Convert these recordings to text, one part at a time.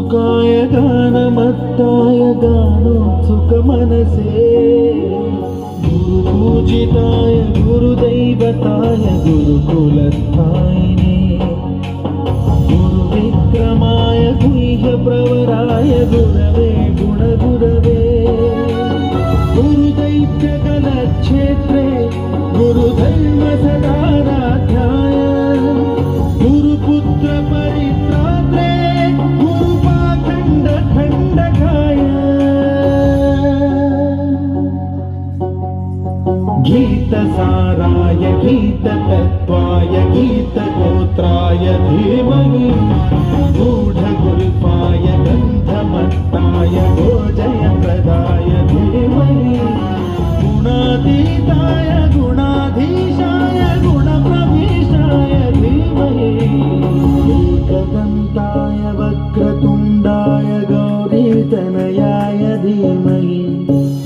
सुखाय गानमत्ताय गानोत्सुकमनसे गुरुपूजिताय गुरुदैवताय गुरुकुलस्थायिने गुरुविक्रमाय गुह्यप्रवराय गुरवे गुणगुरवे गुरुदैत्यकलक्षेत्रे गुरुधर्मसदाराध्याय गुरुपुत्र परित्रात्रे गुरुपाखण्डखण्डकाय गीतसाराय गीततत्त्वाय गीतगोत्राय धीमहि गूढगुल्फाय गन्धमत्ताय गोजयप्रदाय धीमहि गुणातीताय गुणाधीशाय गुणप्रवेशाय धीमहि एकदन्ताय वक्रतुण्डाय गौरीतनयाय धीमहि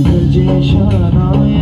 गजेशानाय